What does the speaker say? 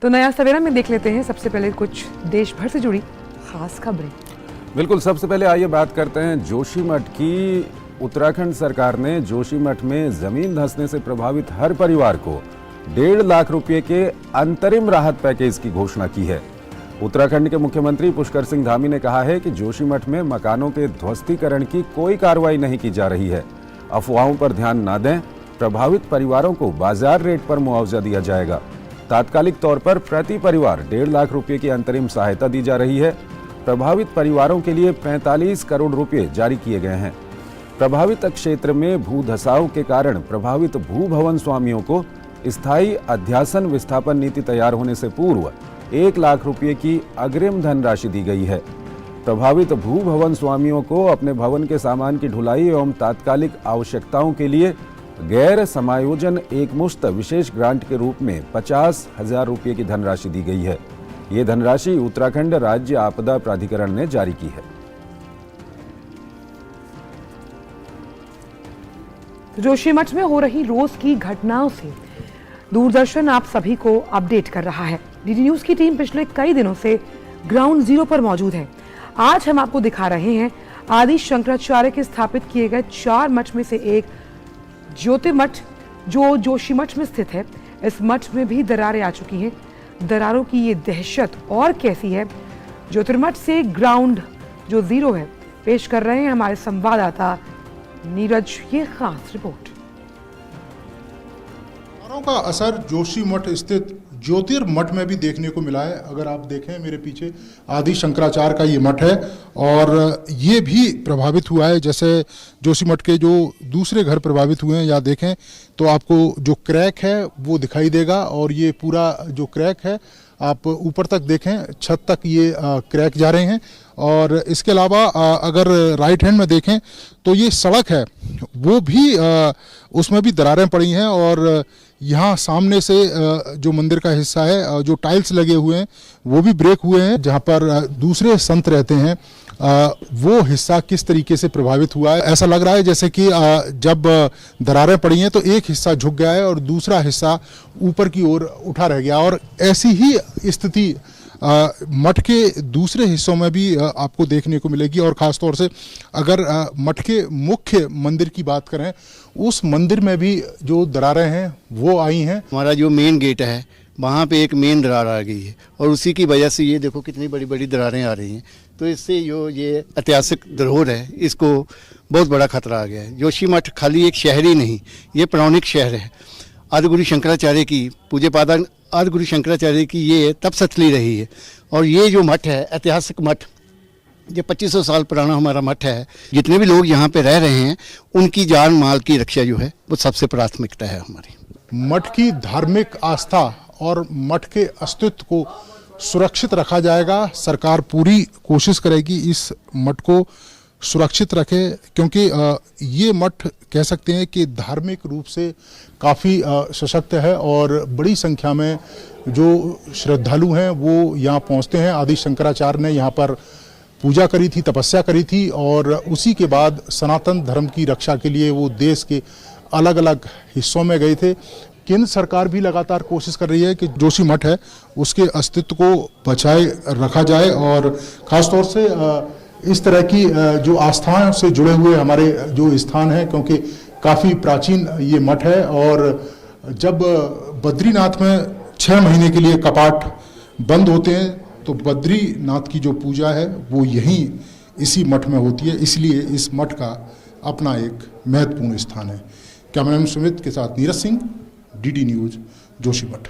तो नया सवेरा में देख लेते हैं सबसे पहले कुछ देश भर से जुड़ी खास खबरें। बिल्कुल, सबसे पहले आइए बात करते हैं जोशीमठ की। उत्तराखंड सरकार ने जोशीमठ में जमीन धंसने से प्रभावित हर परिवार को 1.5 लाख रुपए के अंतरिम राहत पैकेज की घोषणा की है। उत्तराखंड के मुख्यमंत्री पुष्कर सिंह धामी ने कहा है कि जोशीमठ में मकानों के ध्वस्तीकरण की कोई कार्रवाई नहीं की जा रही है। अफवाहों पर ध्यान न दें। प्रभावित परिवारों को बाजार रेट पर मुआवजा दिया जाएगा। तात्कालिक तौर पर प्रति परिवार 1.5 लाख रुपए की अंतरिम सहायता दी जा रही है। प्रभावित परिवारों के लिए 45 करोड़ रुपए जारी किए गए हैं। प्रभावित क्षेत्र में भू धसाव के कारण प्रभावित भू भवन स्वामियों को स्थायी अध्यासन विस्थापन नीति तैयार होने से पूर्व 1 लाख रुपए की अग्रिम धनराशि दी गई है। प्रभावित भू भवन स्वामियों को अपने भवन के सामान की ढुलाई एवं तात्कालिक आवश्यकताओं के लिए गैर समायोजन एकमुश्त विशेष ग्रांट के रूप में 50,000 रुपये की धनराशि दी गई है। ये धनराशि उत्तराखंड राज्य आपदा प्राधिकरण ने जारी की है। जोशीमठ में हो रही रोज की घटनाओं से दूरदर्शन आप सभी को अपडेट कर रहा है। डीडी न्यूज की टीम पिछले कई दिनों से ग्राउंड जीरो पर मौजूद है। आज हम आपको दिखा रहे हैं आदि शंकराचार्य के स्थापित किए गए 4 मठ में से एक ज्योतिर्मठ जो जोशीमठ में स्थित है। इस मठ में भी दरारें आ चुकी हैं। दरारों की ये दहशत और कैसी है, ज्योतिर्मठ से ग्राउंड जो जीरो है पेश कर रहे हैं हमारे संवाददाता नीरज। ये खास रिपोर्ट। दरारों का असर जोशीमठ स्थित ज्योतिर्मठ में भी देखने को मिला है। अगर आप देखें मेरे पीछे आदि शंकराचार्य का ये मठ है और ये भी प्रभावित हुआ है। जैसे जोशीमठ के जो दूसरे घर प्रभावित हुए हैं, या देखें तो आपको जो क्रैक है वो दिखाई देगा। और ये पूरा जो क्रैक है आप ऊपर तक देखें, छत तक ये क्रैक जा रहे हैं। और इसके अलावा अगर राइट हैंड में देखें तो ये सड़क है वो भी उसमें भी दरारें पड़ी हैं। और यहाँ सामने से जो मंदिर का हिस्सा है, जो टाइल्स लगे हुए हैं वो भी ब्रेक हुए हैं। जहाँ पर दूसरे संत रहते हैं वो हिस्सा किस तरीके से प्रभावित हुआ है, ऐसा लग रहा है जैसे कि जब दरारें पड़ी हैं तो एक हिस्सा झुक गया है और दूसरा हिस्सा ऊपर की ओर उठा रह गया। और ऐसी ही स्थिति मठ के दूसरे हिस्सों में भी आपको देखने को मिलेगी। और ख़ास तौर से अगर मठ के मुख्य मंदिर की बात करें, उस मंदिर में भी जो दरारें हैं वो आई हैं। हमारा जो मेन गेट है वहाँ पे एक मेन दरार आ गई है और उसी की वजह से ये देखो कितनी बड़ी बड़ी दरारें आ रही हैं। तो इससे जो ये ऐतिहासिक धरोहर है इसको बहुत बड़ा खतरा आ गया है। जोशीमठ खाली एक शहर ही नहीं, ये पौराणिक शहर है। आदिगुरु शंकराचार्य की पूज्य पादा आदिगुरु शंकराचार्य की ये तपस्थली रही है। और ये जो मठ है, ऐतिहासिक मठ, ये 2500 साल पुराना हमारा मठ है। जितने भी लोग यहाँ पे रह रहे हैं उनकी जान माल की रक्षा जो है वो सबसे प्राथमिकता है हमारी। मठ की धार्मिक आस्था और मठ के अस्तित्व को सुरक्षित रखा जाएगा। सरकार पूरी कोशिश करेगी इस मठ को सुरक्षित रखे, क्योंकि ये मठ कह सकते हैं कि धार्मिक रूप से काफ़ी सशक्त है और बड़ी संख्या में जो श्रद्धालु हैं वो यहाँ पहुँचते हैं। आदि शंकराचार्य ने यहाँ पर पूजा करी थी, तपस्या करी थी और उसी के बाद सनातन धर्म की रक्षा के लिए वो देश के अलग अलग हिस्सों में गए थे। केंद्र सरकार भी लगातार कोशिश कर रही है कि जोशीमठ है उसके अस्तित्व को बचाए रखा जाए। और ख़ासतौर से इस तरह की जो आस्थाओं से जुड़े हुए हमारे जो स्थान हैं, क्योंकि काफ़ी प्राचीन ये मठ है। और जब बद्रीनाथ में 6 महीने के लिए कपाट बंद होते हैं तो बद्रीनाथ की जो पूजा है वो यहीं इसी मठ में होती है। इसलिए इस मठ का अपना एक महत्वपूर्ण स्थान है। कैमरामैन सुमित के साथ नीरज सिंह, डीडी न्यूज, जोशीमठ।